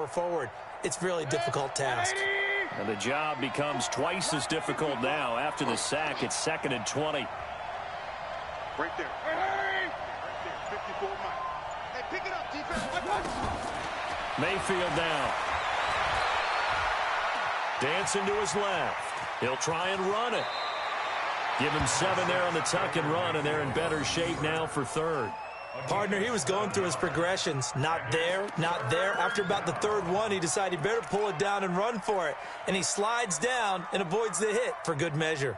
forward. It's a really difficult task. And the job becomes twice as difficult now. After the sack, it's 2nd and 20. Right there. Right there. 54 Mike. Hey, pick it up, defense. Mayfield now. Dancing to his left. He'll try and run it. Give him 7 there on the tuck and run, and they're in better shape now for 3rd. Partner, he was going through his progressions. Not there, not there. After about the 3rd one, he decided he better pull it down and run for it. And he slides down and avoids the hit for good measure.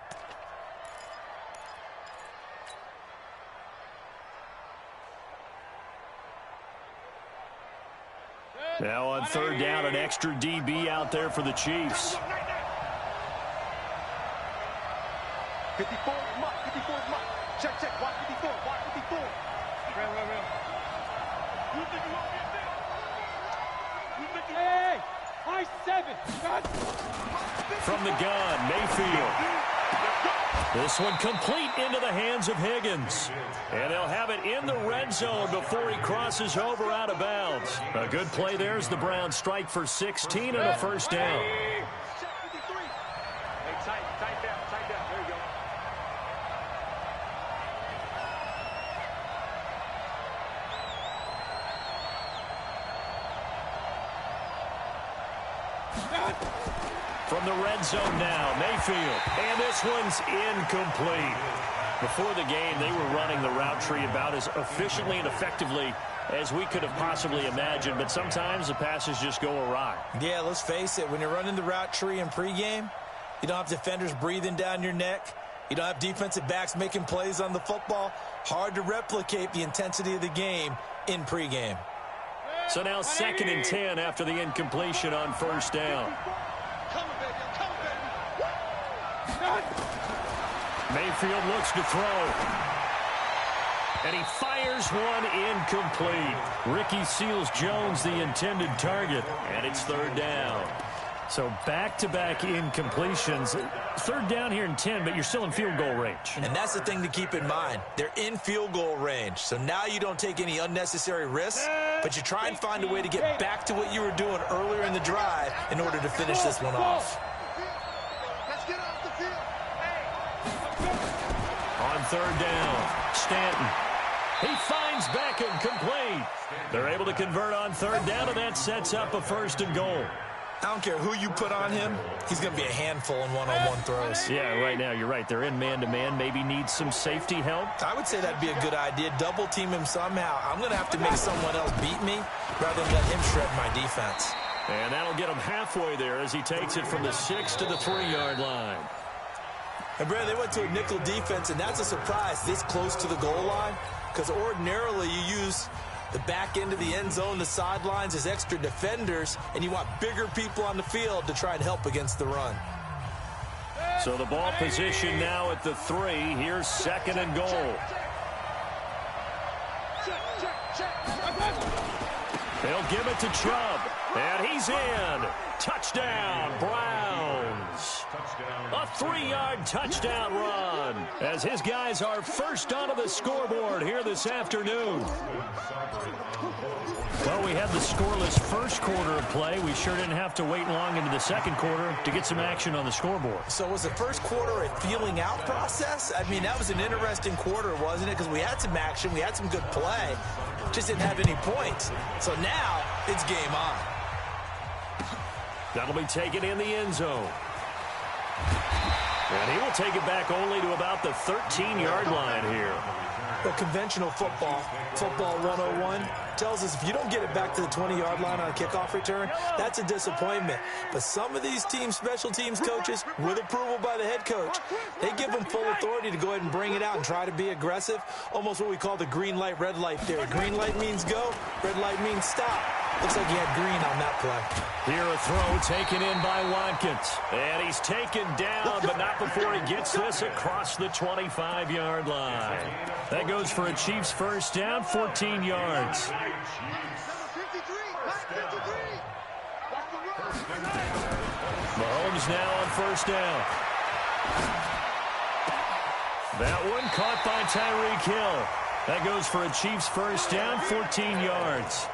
Now on 3rd down, an extra DB out there for the Chiefs. 54 Mike. 54 Mike. Check. Watch 54. Watch 54. Real. You think you won't get there? You think you Hey! High 7! From the gun, Mayfield. This one complete into the hands of Higgins. And they'll have it in the red zone before he crosses over out of bounds. A good play there as the Browns strike for 16 and a 1st down. Hey, tight down. There you go. From the red zone now, Mayfield. And this one's incomplete. Before the game, they were running the route tree about as efficiently and effectively as we could have possibly imagined, but sometimes the passes just go awry. Yeah, let's face it. When you're running the route tree in pregame, you don't have defenders breathing down your neck. You don't have defensive backs making plays on the football. Hard to replicate the intensity of the game in pregame. So now 2nd and 10 after the incompletion on 1st down. Mayfield looks to throw. And he fires one incomplete. Ricky Seals-Jones, the intended target. And it's 3rd down. So back-to-back incompletions. 3rd down here in 10, but you're still in field goal range. And that's the thing to keep in mind. They're in field goal range. So now you don't take any unnecessary risks, but you try and find a way to get back to what you were doing earlier in the drive in order to finish this one off. On 3rd down, Stanton. He finds Beckham complete. They're able to convert on 3rd down, and that sets up a 1st and goal. I don't care who you put on him. He's going to be a handful in one-on-one throws. Yeah, right now, you're right. They're in man-to-man. Maybe need some safety help. I would say that'd be a good idea. Double team him somehow. I'm going to have to make someone else beat me rather than let him shred my defense. And that'll get him halfway there as he takes it from the 6 to the 3-yard line. And, Brad, they went to a nickel defense, and that's a surprise this close to the goal line because ordinarily you use the back end of the end zone, the sidelines as extra defenders, and you want bigger people on the field to try and help against the run. So the ball position now at the 3. Here's 2nd and goal. They'll give it to Chubb, and he's in. Touchdown, Browns. A 3-yard touchdown run as his guys are first onto the scoreboard here this afternoon. Well, we had the scoreless first quarter of play. We sure didn't have to wait long into the 2nd quarter to get some action on the scoreboard. So was the first quarter a feeling out process? I mean, that was an interesting quarter, wasn't it? Because we had some action, we had some good play, just didn't have any points. So now it's game on. That'll be taken in the end zone. And he will take it back only to about the 13-yard line here. Well, conventional football 101, tells us if you don't get it back to the 20-yard line on a kickoff return, that's a disappointment. But some of these team special teams coaches, with approval by the head coach, they give them full authority to go ahead and bring it out and try to be aggressive, almost what we call the green light, red light theory. Green light means go, red light means stop. Looks like he had green on that play. Here a throw taken in by Watkins. And he's taken down, but not before he gets this across the 25-yard line. That goes for a Chiefs first down, 14 yards. Mahomes now on first down. That one caught by Tyreek Hill. That goes for a Chiefs first down, 14 yards.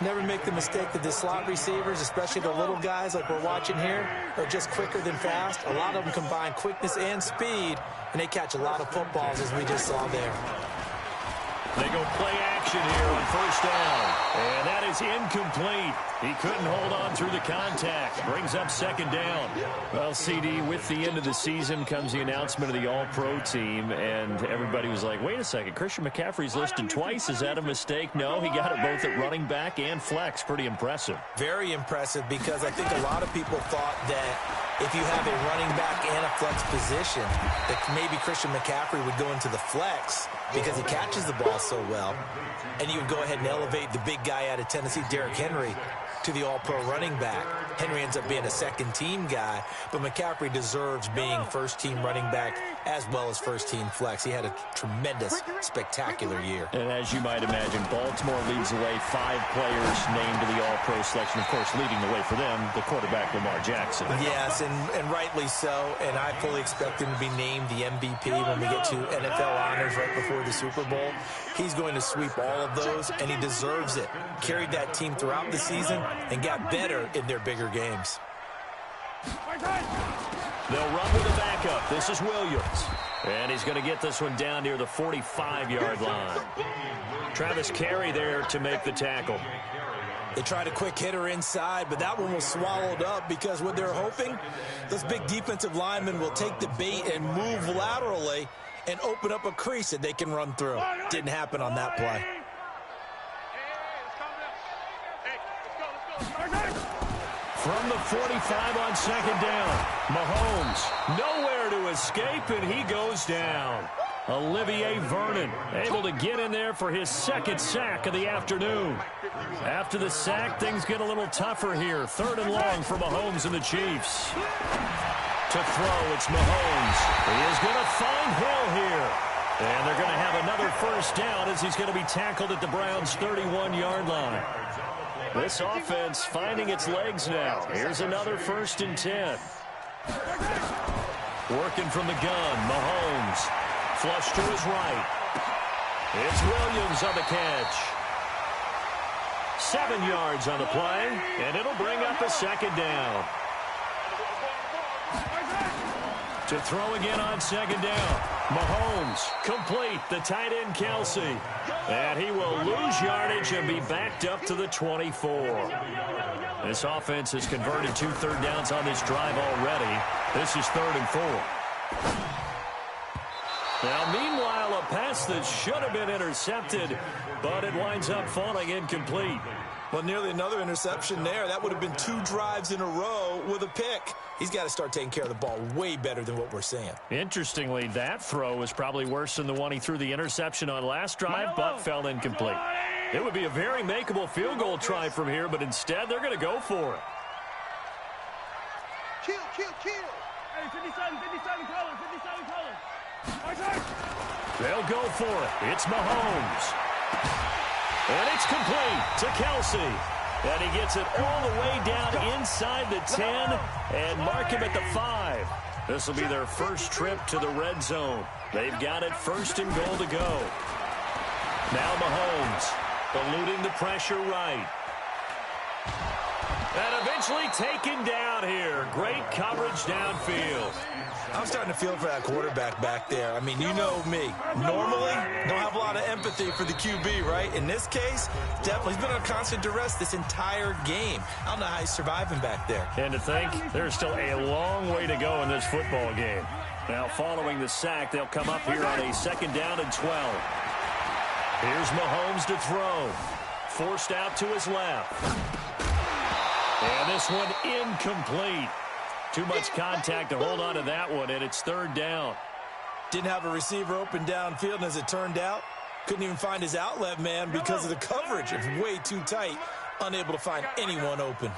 Never make the mistake that the slot receivers, especially the little guys like we're watching here, are just quicker than fast. A lot of them combine quickness and speed, and they catch a lot of footballs, as we just saw there. They go play action here on first down. And that is incomplete. He couldn't hold on through the contact. Brings up second down. Well, CD, with the end of the season comes the announcement of the All-Pro team. And everybody was like, wait a second, Christian McCaffrey's listed twice. Is that a mistake? No, he got it both at running back and flex. Pretty impressive. Very impressive, because I think a lot of people thought that if you have a running back and a flex position, that maybe Christian McCaffrey would go into the flex because he catches the ball so well, and you would go ahead and elevate the big guy out of Tennessee, Derrick Henry, to the All-Pro running back. Henry ends up being a second-team guy, but McCaffrey deserves being first-team running back as well as first-team flex. He had a tremendous, spectacular year. And as you might imagine, Baltimore leads the way. 5 players named to the All-Pro selection. Of course, leading the way for them, the quarterback Lamar Jackson. Yes, and rightly so, and I fully expect him to be named the MVP when we get to NFL honors right before the Super Bowl. He's going to sweep all of those, and he deserves it. Carried that team throughout the season and got better in their bigger games. They'll run with the backup. This is Williams. And he's going to get this one down near the 45-yard line. Travis Carey there to make the tackle. They tried a quick hitter inside, but that one was swallowed up because what they're hoping, those big defensive linemen will take the bait and move laterally and open up a crease that they can run through. Didn't happen on that play. From the 45 on second down, Mahomes nowhere to escape, and he goes down. Olivier Vernon able to get in there for his second sack of the afternoon. After the sack, things get a little tougher here. 3rd and long for Mahomes and the Chiefs. To throw, it's Mahomes. He is going to find Hill here. And they're going to have another first down as he's going to be tackled at the Browns' 31-yard line. This offense finding its legs now. Here's another 1st and 10. Working from the gun, Mahomes. Flush to his right. It's Williams on the catch. 7 yards on the play, and it'll bring up a second down. To throw again on second down. Mahomes complete, the tight end Kelsey. And he will lose yardage and be backed up to the 24. This offense has converted 2 third downs on this drive already. This is 3rd and 4. Now, meanwhile, a pass that should have been intercepted, but it winds up falling incomplete. Well, nearly another interception there. That would have been 2 drives in a row with a pick. He's got to start taking care of the ball way better than what we're seeing. Interestingly, that throw was probably worse than the one he threw the interception on last drive, but fell incomplete. It would be a very makeable field goal try from here, but instead they're going to go for it. Kill. Hey, 57, color, 57, color. They'll go for it. It's Mahomes. And it's complete to Kelsey. And he gets it all the way down inside the 10 and mark him at the 5. This will be their first trip to the red zone. They've got it 1st and goal to go. Now Mahomes eluding the pressure right. And eventually taken down here. Great coverage downfield. I'm starting to feel for that quarterback back there. I mean, you know me. Normally, don't have a lot of empathy for the QB, right? In this case, definitely. He's been on constant duress this entire game. I don't know how he's surviving back there. And to think, there's still a long way to go in this football game. Now, following the sack, they'll come up here on a 2nd down and 12. Here's Mahomes to throw. Forced out to his left. And this one incomplete. Too much contact to hold on to that one, and it's 3rd down. Didn't have a receiver open downfield, and as it turned out, couldn't even find his outlet man because of the coverage. It's way too tight, unable to find anyone open.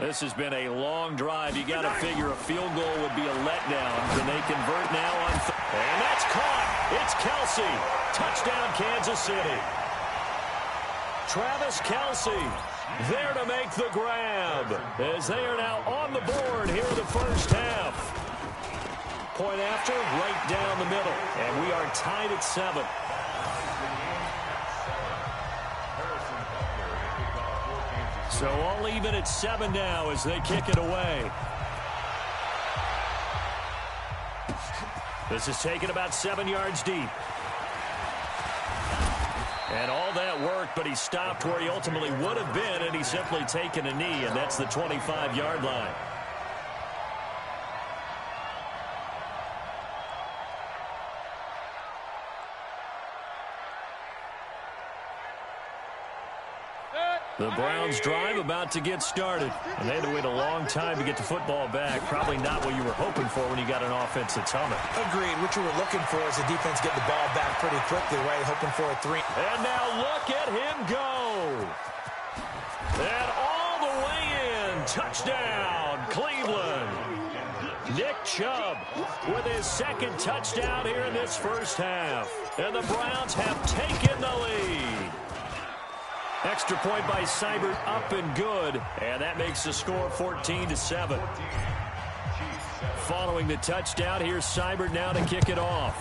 This has been a long drive. You got to figure a field goal would be a letdown. Can they convert now on and that's caught. It's Kelsey. Touchdown, Kansas City. Travis Kelsey there to make the grab as they are now on the board here in the first half. Point after, right down the middle, and we are tied at 7. So all even at 7 now as they kick it away. This is taken about 7 yards deep. And all that work, but he stopped where he ultimately would have been, and he's simply taken a knee, and that's the 25-yard line. The Browns drive about to get started, and they had to wait a long time to get the football back. Probably not what you were hoping for when you got an offense that's humming. Agreed. What you were looking for is the defense get the ball back pretty quickly, right? Hoping for a 3. And now look at him go. And all the way in. Touchdown, Cleveland. Nick Chubb with his second touchdown here in this first half. And the Browns have taken the lead. Extra point by Seibert, up and good, and that makes the score 14-7. Following the touchdown, here's Seibert now to kick it off.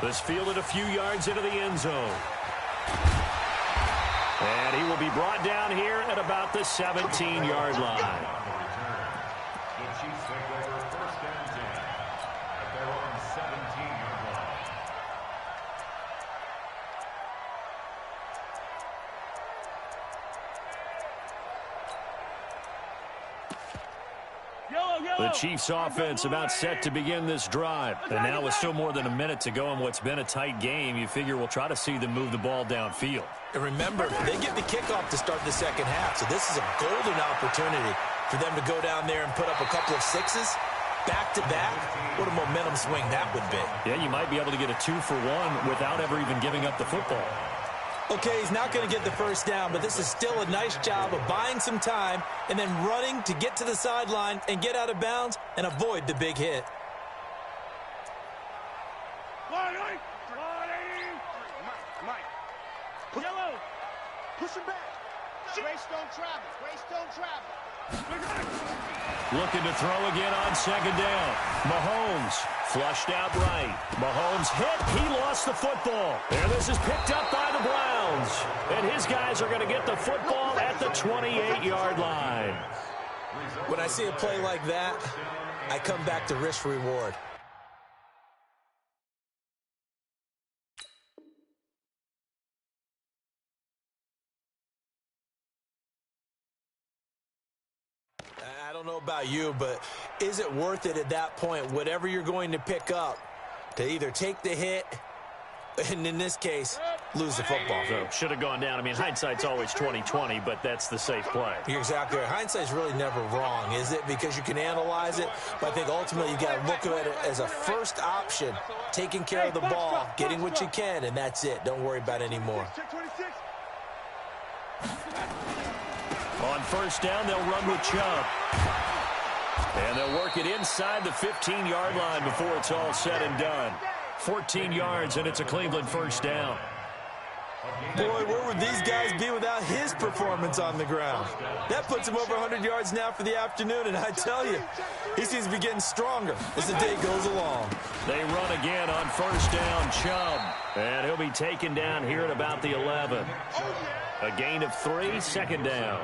This fielded a few yards into the end zone. And he will be brought down here at about the 17-yard line. The Chiefs offense about set to begin this drive. And now with still more than a minute to go in what's been a tight game, you figure we'll try to see them move the ball downfield. And remember, they get the kickoff to start the second half, so this is a golden opportunity for them to go down there and put up a couple of 6s back-to-back. What a momentum swing that would be. Yeah, you might be able to get a 2-for-1 without ever even giving up the football. Okay, he's not going to get the first down, but this is still a nice job of buying some time and then running to get to the sideline and get out of bounds and avoid the big hit. Yellow. Push him back. Grace don't travel. Grace don't travel. Looking to throw again on second down. Mahomes flushed out right. Mahomes hit. He lost the football. And this is picked up by the Browns. And his guys are going to get the football at the 28-yard line. When I see a play like that, I come back to risk reward. I don't know about you, but is it worth it at that point, whatever you're going to pick up, to either take the hit, and in this case, lose the football? So should have gone down. I mean, hindsight's always 20/20, but that's the safe play. You're exactly right. Hindsight's really never wrong, is it? Because you can analyze it, but I think ultimately you got to look at it as a first option, taking care of the ball, getting what you can, and that's it. Don't worry about it anymore. On first down, they'll run with Chubb. And they'll work it inside the 15-yard line before it's all said and done. 14 yards, and it's a Cleveland first down. Boy, where would these guys be without his performance on the ground? That puts him over 100 yards now for the afternoon, and I tell you, he seems to be getting stronger as the day goes along. They run again on first down, Chubb. And he'll be taken down here at about the 11. A gain of 3, second down.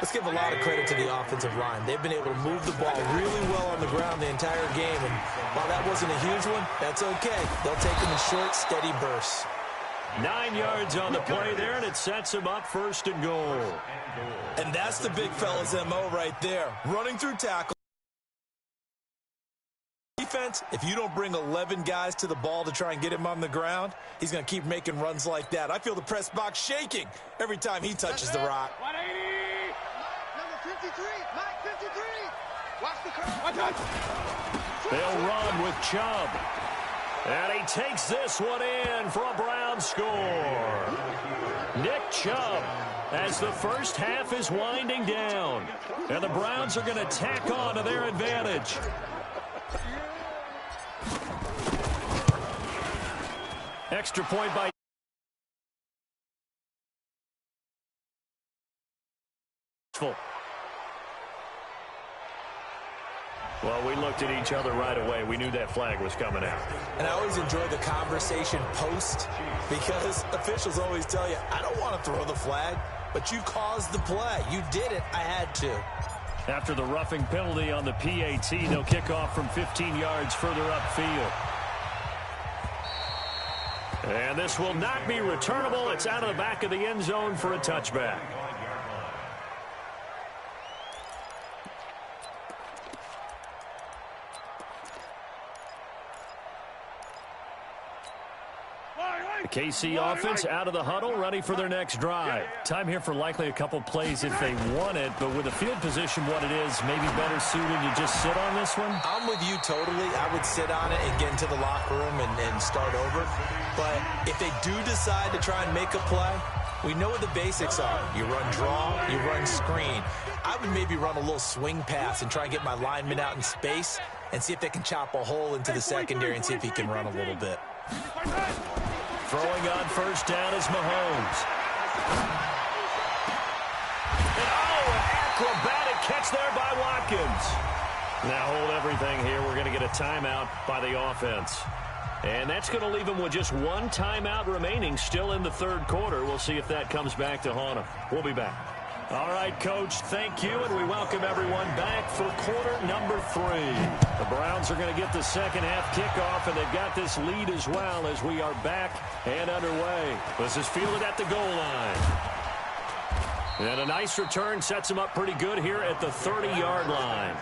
Let's give a lot of credit to the offensive line. They've been able to move the ball really well on the ground the entire game, and while that wasn't a huge one, that's okay. They'll take them in short, steady bursts. 9 yards on the play there, and it sets him up first and goal. And that's the big fella's MO right there, running through tackle. Defense, if you don't bring 11 guys to the ball to try and get him on the ground, he's going to keep making runs like that. I feel the press box shaking every time he touches the rock. 180. Number 53. Mike 53. Watch the curve. Watch out. They'll run with Chubb. And he takes this one in for a Browns score. Nick Chubb as the first half is winding down. And the Browns are going to tack on to their advantage. Extra point by Well, we looked at each other right away. We knew that flag was coming out. And I always enjoy the conversation post because officials always tell you, I don't want to throw the flag, but you caused the play. You did it. I had to. After the roughing penalty on the PAT, they'll kick off from 15 yards further upfield. And this will not be returnable. It's out of the back of the end zone for a touchback. KC offense out of the huddle, ready for their next drive. Time here for likely a couple plays if they want it, but with the field position what it is, maybe better suited to just sit on this one? I'm with you totally. I would sit on it and get into the locker room and start over. But if they do decide to try and make a play, we know what the basics are. You run draw, you run screen. I would maybe run a little swing pass and try and get my lineman out in space and see if they can chop a hole into the secondary and see if he can run a little bit. Throwing on first down is Mahomes. And an acrobatic catch there by Watkins. Now hold everything here. We're going to get a timeout by the offense. And that's going to leave them with just one timeout remaining still in the third quarter. We'll see if that comes back to haunt them. We'll be back. All right, Coach, thank you, and we welcome everyone back for quarter number 3. The Browns are going to get the second half kickoff, and they've got this lead as well as we are back and underway. This is fielded at the goal line. And a nice return sets them up pretty good here at the 30-yard line.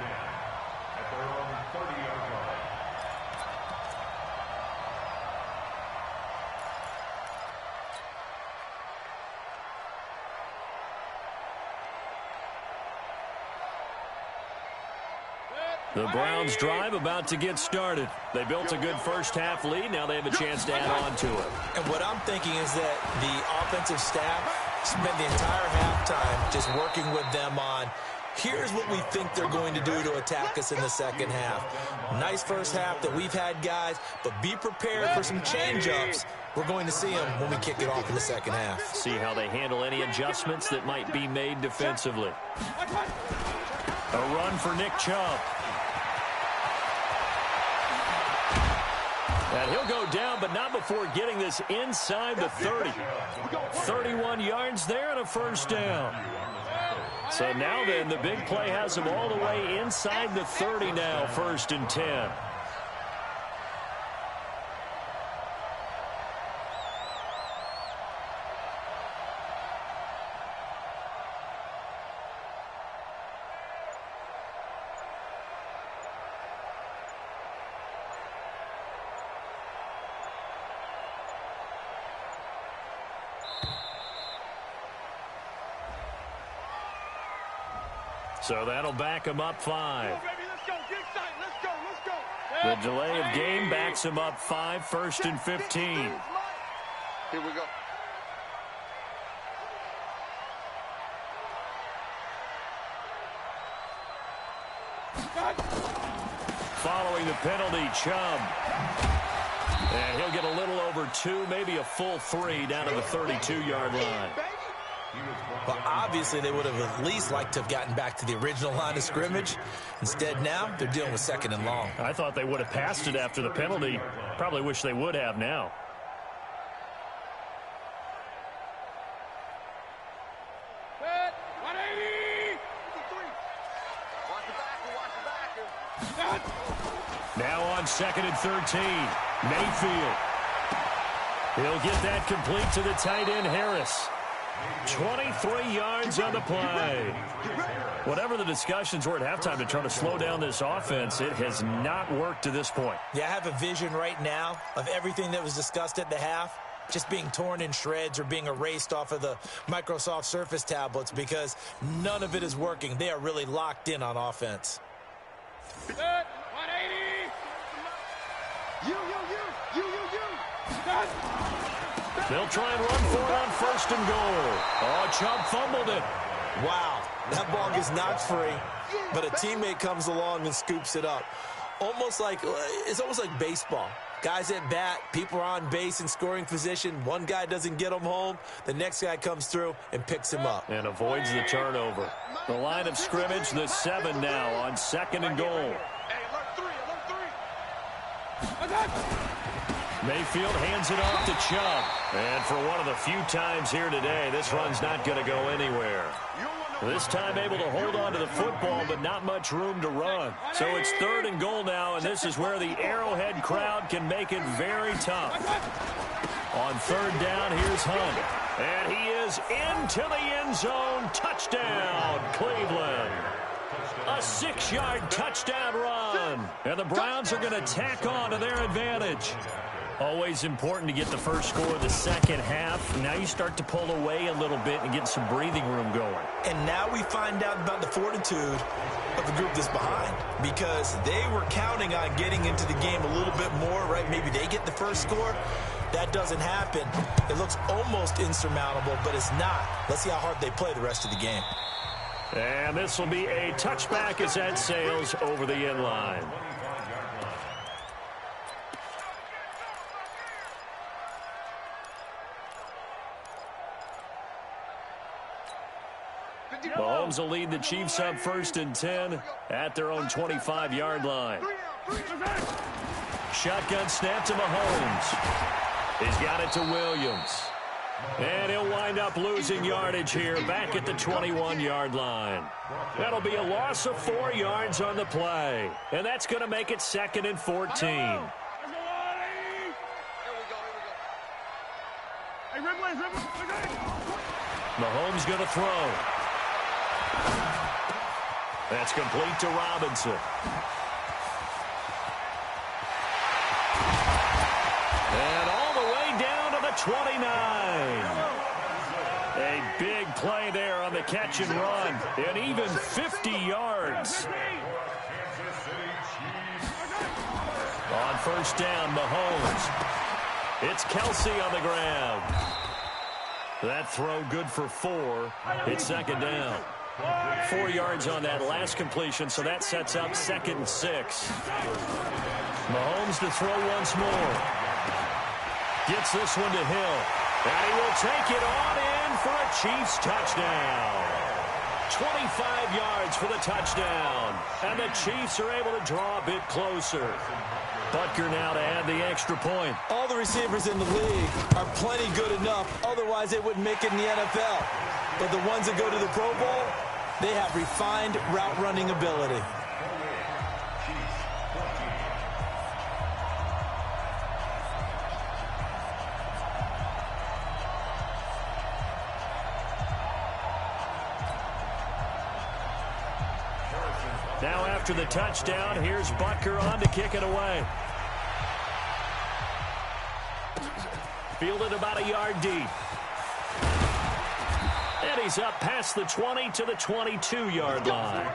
The Browns drive about to get started. They built a good first half lead. Now they have a chance to add on to it. And what I'm thinking is that the offensive staff spent the entire halftime just working with them on, here's what we think they're going to do to attack us in the second half. Nice first half that we've had, guys, but be prepared for some change-ups. We're going to see them when we kick it off in the second half. See how they handle any adjustments that might be made defensively. A run for Nick Chubb. And he'll go down, but not before getting this inside the 30. 31 yards there and a first down. So now then, the big play has him all the way inside the 30 now, 1st and 10. So that'll back him up 5. The delay of game backs him up 5, 1st and 15. Here we go. Following the penalty, Chubb. And he'll get a little over 2, maybe a full 3 down to the 32-yard line. Well, obviously, they would have at least liked to have gotten back to the original line of scrimmage. Instead, now they're dealing with 2nd and long. I thought they would have passed it after the penalty. Probably wish they would have now. Now on 2nd and 13, Mayfield. He'll get that complete to the tight end, Harris. 23 yards on the play. Whatever the discussions were at halftime to try to slow down this offense, it has not worked to this point. Yeah, I have a vision right now of everything that was discussed at the half just being torn in shreds or being erased off of the Microsoft Surface tablets because none of it is working. They are really locked in on offense. 180. You. They'll try and run for it on 1st and goal. Oh, Chubb fumbled it. Wow, that ball gets knocked free, but a teammate comes along and scoops it up. It's almost like baseball. Guys at bat, people are on base in scoring position. One guy doesn't get him home. The next guy comes through and picks him up. And avoids the turnover. The line of scrimmage, the 7 now on 2nd and goal. Mayfield hands it off to Chubb. And for one of the few times here today, this run's not going to go anywhere. This time able to hold on to the football, but not much room to run. So it's 3rd and goal now, and this is where the Arrowhead crowd can make it very tough. On 3rd down, here's Hunt. And he is into the end zone. Touchdown, Cleveland. A 6-yard touchdown run. And the Browns are going to tack on to their advantage. Always important to get the first score of the second half. Now you start to pull away a little bit and get some breathing room going. And now we find out about the fortitude of the group that's behind, because they were counting on getting into the game a little bit more, right? Maybe they get the first score. That doesn't happen. It looks almost insurmountable, but it's not. Let's see how hard they play the rest of the game. And this will be a touchback as that sails over the end line. Mahomes will lead the Chiefs up 1st and 10 at their own 25-yard line. Shotgun snap to Mahomes. He's got it to Williams. And he'll wind up losing yardage here back at the 21-yard line. That'll be a loss of 4 yards on the play. And that's going to make it 2nd and 14. Mahomes going to throw. That's complete to Robinson. And all the way down to the 29. A big play there on the catch and run. And even 50 yards. On 1st down, Mahomes. It's Kelsey on the ground. That throw good for 4. It's 2nd down. 4 yards on that last completion, so that sets up 2nd and 6. Mahomes to throw once more. Gets this one to Hill. And he will take it on in for a Chiefs touchdown. 25 yards for the touchdown. And the Chiefs are able to draw a bit closer. Butker now to add the extra point. All the receivers in the league are plenty good enough. Otherwise, they wouldn't make it in the NFL. But the ones that go to the Pro Bowl, they have refined route running ability. Now after the touchdown, here's Butker on to kick it away. Fielded about a yard deep. And he's up past the 20 to the 22-yard line.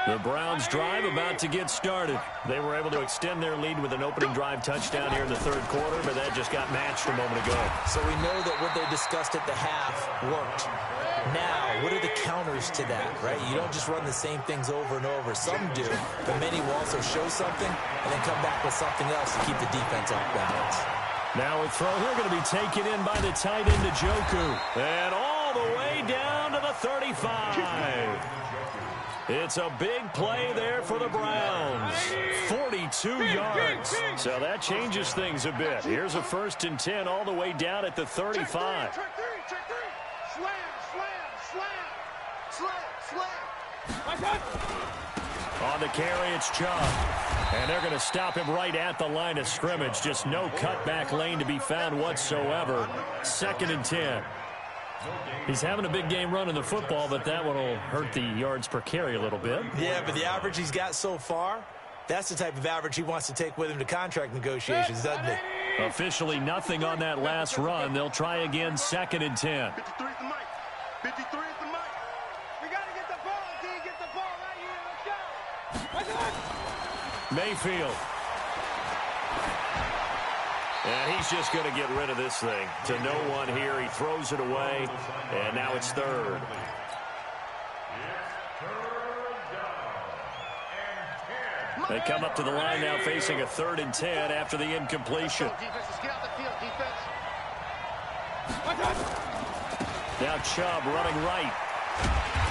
The Browns drive about to get started. They were able to extend their lead with an opening drive touchdown here in the 3rd quarter, but that just got matched a moment ago. So we know that what they discussed at the half worked. Now, what are the counters to that, right? You don't just run the same things over and over. Some do, but many will also show something and then come back with something else to keep the defense off balance. Now a throw here going to be taken in by the tight end, Njoku. And all the way down to the 35. It's a big play there for the Browns. 42 yards. So that changes things a bit. Here's a 1st and 10 all the way down at the 35. Check three. Slam. On the carry, it's Chubb. And they're going to stop him right at the line of scrimmage. Just no cutback lane to be found whatsoever. 2nd and 10. He's having a big game running the football, but that one will hurt the yards per carry a little bit. Yeah, but the average he's got so far, that's the type of average he wants to take with him to contract negotiations, doesn't he? Officially nothing on that last run. They'll try again, 2nd and 10. 53 at the mic. 53 at the mic. We got to get the ball, D. Get the ball right here. Let's go. Mayfield. And he's just going to get rid of this thing. To no one here. He throws it away. And now it's third. They come up to the line now facing a 3rd and 10 after the incompletion. Now Chubb running right.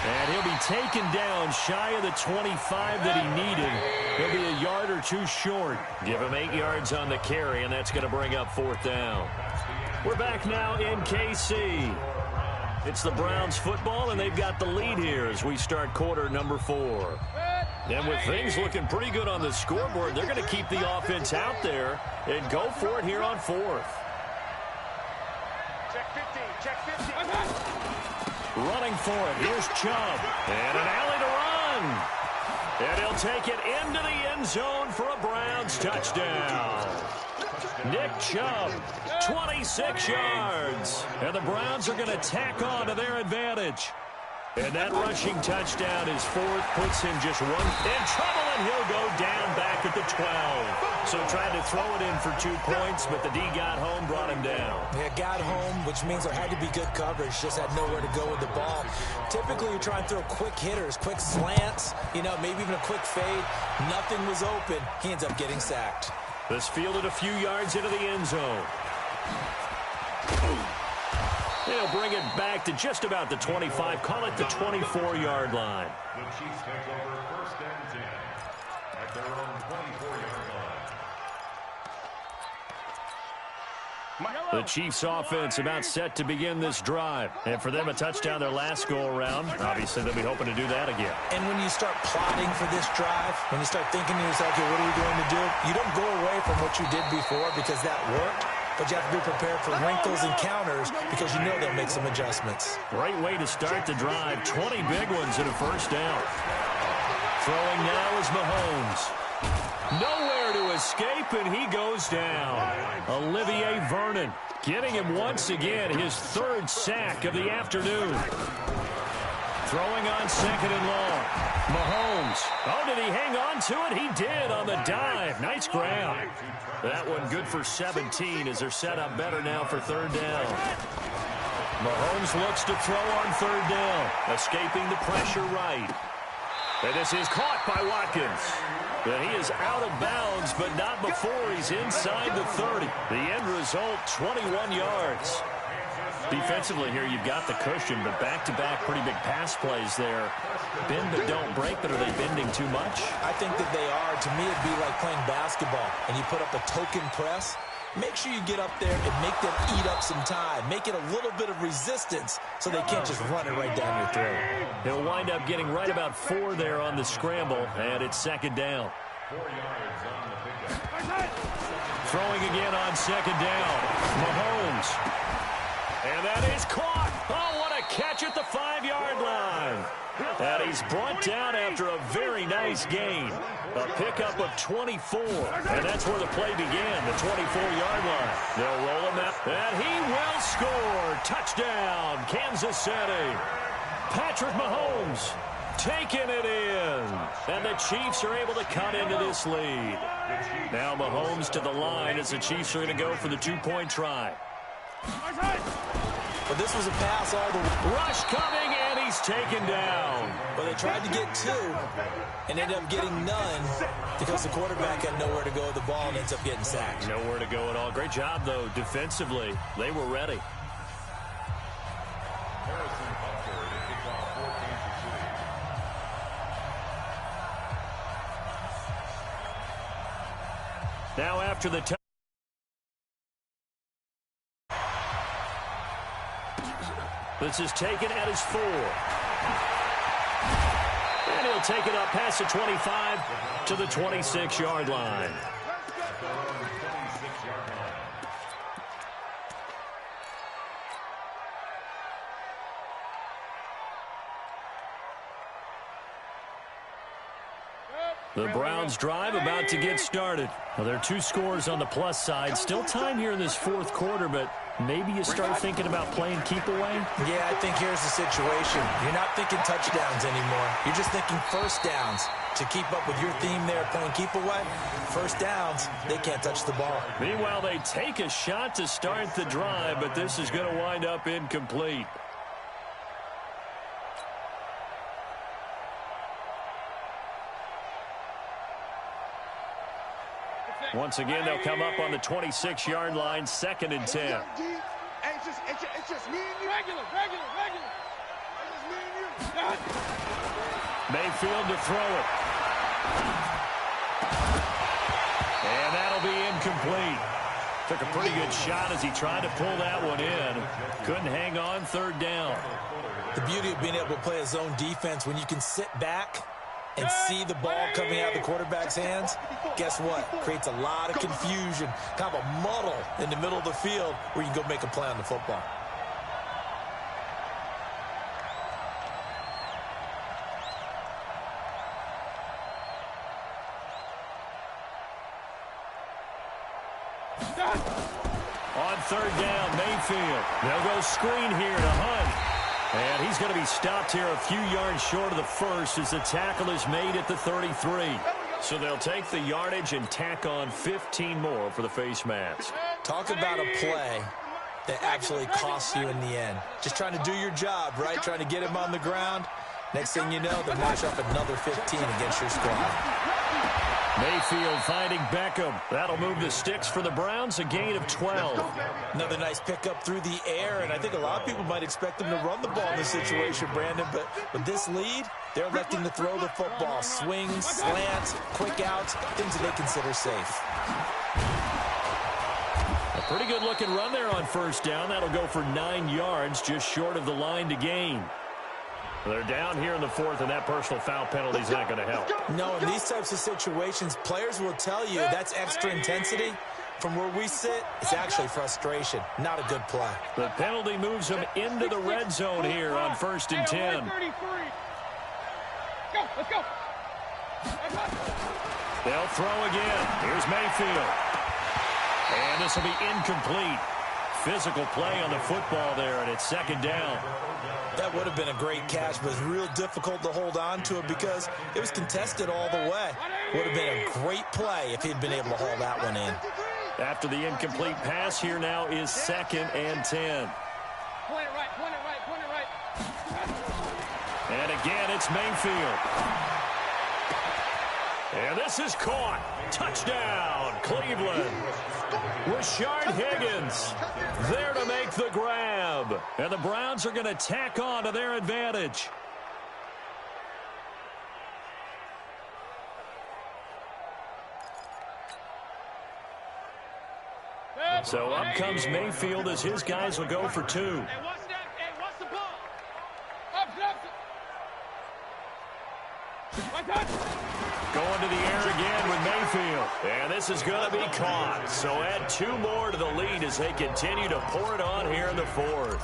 And he'll be taken down shy of the 25 that he needed. He'll be a yard or two short. Give him 8 yards on the carry, and that's going to bring up 4th down. We're back now in KC. It's the Browns football, and they've got the lead here as we start quarter number 4. And with things looking pretty good on the scoreboard, they're going to keep the offense out there and go for it here on 4th. Check 50, check 50. Running for it. Here's Chubb. And an alley to run. And he'll take it into the end zone for a Browns touchdown. Nick Chubb, 26 yards. And the Browns are going to tack on to their advantage. And that rushing touchdown is 4th, puts him just one in trouble, and he'll go down back at the 12. So tried to throw it in for 2 points, but the D got home, brought him down. Yeah, got home, which means there had to be good coverage, just had nowhere to go with the ball. Typically, you try and throw quick hitters, quick slants, maybe even a quick fade. Nothing was open. He ends up getting sacked. This fielded a few yards into the end zone. They'll bring it back to just about the 25. Call it the 24-yard line. The Chiefs take over 1st and 10 at their own 24-yard line. The Chiefs offense about set to begin this drive. And for them, a touchdown their last go-around. Obviously, they'll be hoping to do that again. And when you start plotting for this drive, when you start thinking to yourself, okay, what are we going to do? You don't go away from what you did before because that worked. But you have to be prepared for wrinkles and counters because you know they'll make some adjustments. Great way to start the drive. 20 big ones and a 1st down. Throwing now is Mahomes. Nowhere to escape, and he goes down. Olivier Vernon getting him once again, his 3rd sack of the afternoon. Throwing on 2nd and long. Mahomes. Oh, did he hang on to it? He did on the dive. Nice grab. That one good for 17 as they're set up better now for 3rd down. Mahomes looks to throw on 3rd down. Escaping the pressure right. And this is caught by Watkins. And he is out of bounds, but not before he's inside the 30. The end result, 21 yards. Defensively here, you've got the cushion, but back-to-back pretty big pass plays there. Bend but don't break, but are they bending too much? I think that they are. To me, it'd be like playing basketball, and you put up a token press. Make sure you get up there and make them eat up some time. Make it a little bit of resistance so they can't just run it right down your throat. He'll wind up getting right about 4 there on the scramble, and it's 2nd down. 4 yards on the pickup. Throwing again on 2nd down. Mahomes. And that is caught. Oh, what a catch at the 5-yard line. And he's brought down after a very nice gain. A pickup of 24. And that's where the play began, the 24-yard line. They'll roll him out. And he will score. Touchdown, Kansas City. Patrick Mahomes taking it in. And the Chiefs are able to cut into this lead. Now Mahomes to the line as the Chiefs are going to go for the 2-point try. But this was a pass all the way. Rush coming, and he's taken down. Well, they tried to get 2 and ended up getting none because the quarterback had nowhere to go with the ball and ends up getting sacked. Nowhere to go at all. Great job, though, defensively. They were ready. Harrison Butker to kick off for Kansas City. Now after the this is taken at his 4. And he'll take it up past the 25 to the 26-yard line. The Browns drive about to get started. Well, there are 2 scores on the plus side. Still time here in this 4th quarter, but maybe you start thinking about playing keep away? Yeah, I think here's the situation. You're not thinking touchdowns anymore. You're just thinking first downs. To keep up with your theme there, playing keep away, first downs, they can't touch the ball. Meanwhile, they take a shot to start the drive, but this is going to wind up incomplete. Once again, they'll come up on the 26-yard line, 2nd and 10. It's just me and you. Regular. It's just me and you. Mayfield to throw it. And that'll be incomplete. Took a pretty good shot as he tried to pull that one in. Couldn't hang on, 3rd down. The beauty of being able to play a zone defense, when you can sit back and see the ball coming out of the quarterback's hands, guess what? Creates a lot of confusion, kind of a muddle in the middle of the field where you can go make a play on the football. On 3rd down, Mayfield. They'll go screen here to Hunt. And he's going to be stopped here a few yards short of the first as the tackle is made at the 33. So they'll take the yardage and tack on 15 more for the face mask. Talk about a play that absolutely costs you in the end. Just trying to do your job, right? Trying to get him on the ground. Next thing you know, they'll match up another 15 against your squad. Mayfield finding Beckham. That'll move the sticks for the Browns, a gain of 12. Another nice pickup through the air, and I think a lot of people might expect them to run the ball in this situation, Brandon, but with this lead, they're electing to throw the football. Swings, slants, quick outs, things that they consider safe. A pretty good-looking run there on 1st down. That'll go for 9 yards, just short of the line to gain. They're down here in the 4th, and that personal foul penalty is not going to help. No, in these types of situations, players will tell you that's extra intensity. From where we sit, it's actually frustration. Not a good play. The penalty moves them into the red zone here on 1st and 10. Let's go. They'll throw again. Here's Mayfield. And this will be incomplete. Physical play on the football there, and it's 2nd down. That would have been a great catch, but it's real difficult to hold on to it because it was contested all the way. Would have been a great play if he'd been able to haul that one in. After the incomplete pass, here now is 2nd and 10. Point it right. And again, it's Mayfield. And this is caught. Touchdown, Cleveland. Rashard Higgins there to make the grab. And the Browns are going to tack on to their advantage. So up comes Mayfield as his guys will go for 2. Hey, what's the ball? Up. Going to the air again with Mayfield. And this is going to be caught. So add 2 more to the lead as they continue to pour it on here in the 4th.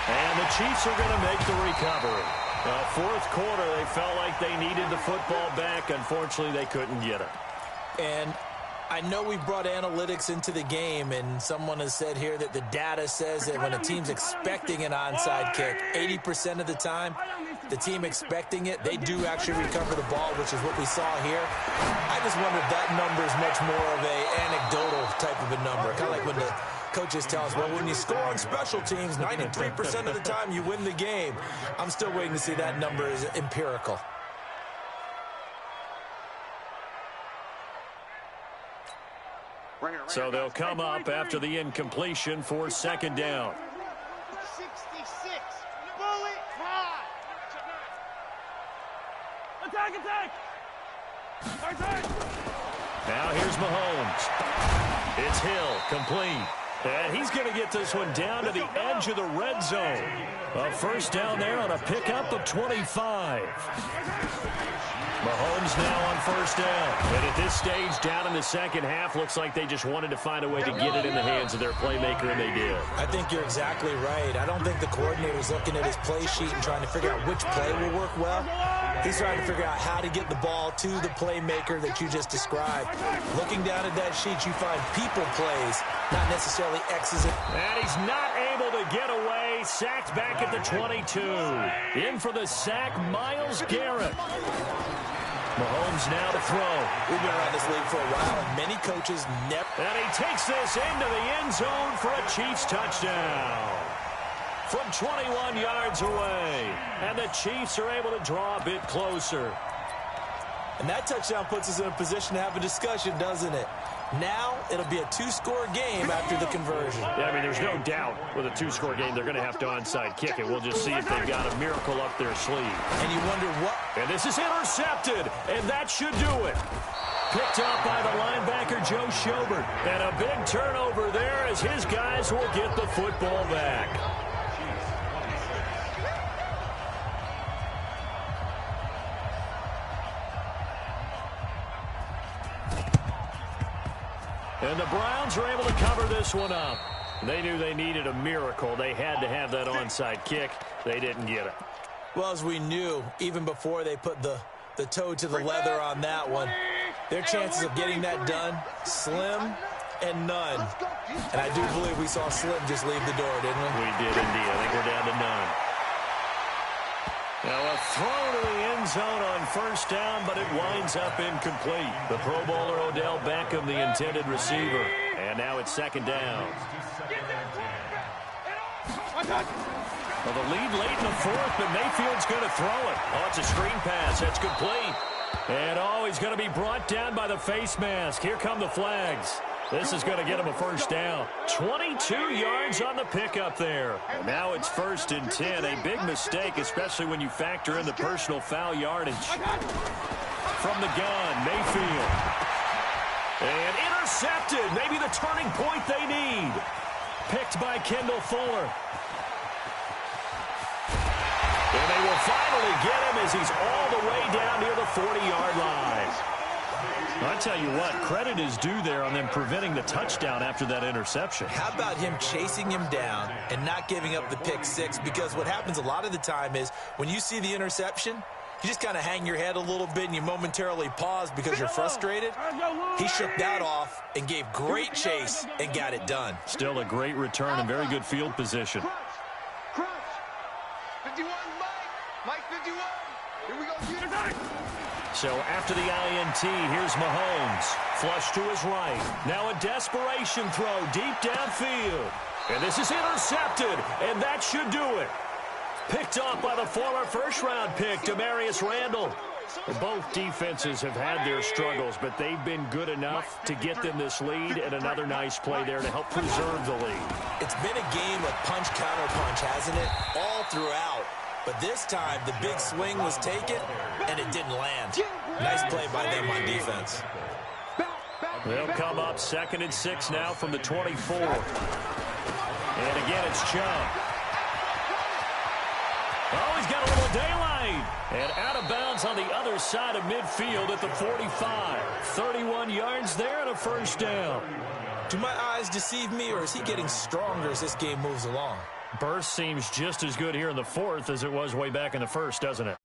And the Chiefs are going to make the recovery. 4th quarter, they felt like they needed the football back. Unfortunately, they couldn't get it. And I know we brought analytics into the game, and someone has said here that the data says that when a team's expecting an onside kick, 80% of the time, the team expecting it, they do actually recover the ball, which is what we saw here. I just wonder if that number is much more of a anecdotal type of a number, kind of like when the coaches tell us, well, when you score on special teams, 93% of the time you win the game. I'm still waiting to see that number is empirical. So they'll come up after the incompletion for 2nd down. 66. Bullet time. Attack. Now here's Mahomes. It's Hill, complete. And he's going to get this one down to the edge of the red zone. A first down there on a pickup of 25. Mahomes now on first down. And at this stage, down in the second half, looks like they just wanted to find a way to get it in the hands of their playmaker, and they did. I think you're exactly right. I don't think the coordinator's looking at his play sheet and trying to figure out which play will work well. He's trying to figure out how to get the ball to the playmaker that you just described. Looking down at that sheet, you find people plays, not necessarily X's. And he's not able to get away. Sacked back at the 22. In for the sack, Myles Garrett. Mahomes now to throw. We've been around this league for a while, and many coaches never... And he takes this into the end zone for a Chiefs touchdown. From 21 yards away. And the Chiefs are able to draw a bit closer. And that touchdown puts us in a position to have a discussion, doesn't it? Now it'll be a two-score game after the conversion. Yeah, I mean, there's no doubt with a two-score game they're going to have to onside kick it. We'll just see if they've got a miracle up their sleeve. And you wonder what... And this is intercepted, and that should do it. Picked up by the linebacker, Joe Schobert. And a big turnover there as his guys will get the football back. And the Browns are able to cover this one up. They knew they needed a miracle. They had to have that onside kick. They didn't get it. Well, as we knew, even before they put the toe to the leather on that one, their chances of getting that done, slim and none. And I do believe we saw Slim just leave the door, didn't we? We did indeed. I think we're down to none. Now a throw to the end zone on first down, but it winds up incomplete. The Pro Bowler Odell Beckham, the intended receiver. And now it's second down. Well, the lead late in the fourth, but Mayfield's going to throw it. Oh, it's a screen pass. That's complete. And oh, he's going to be brought down by the face mask. Here come the flags. This is going to get him a first down. 22 yards on the pickup there. And now it's 1st and 10. A big mistake, especially when you factor in the personal foul yardage. From the gun, Mayfield. And intercepted. Maybe the turning point they need. Picked by Kendall Fuller. And they will finally get him as he's all the way down near the 40-yard line. I tell you what, credit is due there on them preventing the touchdown after that interception. How about him chasing him down and not giving up the pick six? Because what happens a lot of the time is when you see the interception, you just kind of hang your head a little bit and you momentarily pause because you're frustrated. He shook that off and gave great chase and got it done. Still a great return and very good field position. Crunch. 51, Mike 51. Here we go. So after the INT, here's Mahomes. Flush to his right. Now a desperation throw deep downfield. And this is intercepted, and that should do it. Picked off by the former first-round pick, Demarius Randall. Both defenses have had their struggles, but they've been good enough to get them this lead, and another nice play there to help preserve the lead. It's been a game of punch-counter-punch, hasn't it? All throughout. But this time, the big swing was taken, and it didn't land. Nice play by them on defense. They'll come up 2nd and 6 now from the 24. And again, it's Chubb. Oh, he's got a little daylight. And out of bounds on the other side of midfield at the 45. 31 yards there and a first down. Do my eyes deceive me, or is he getting stronger as this game moves along? Burst seems just as good here in the fourth as it was way back in the first, doesn't it?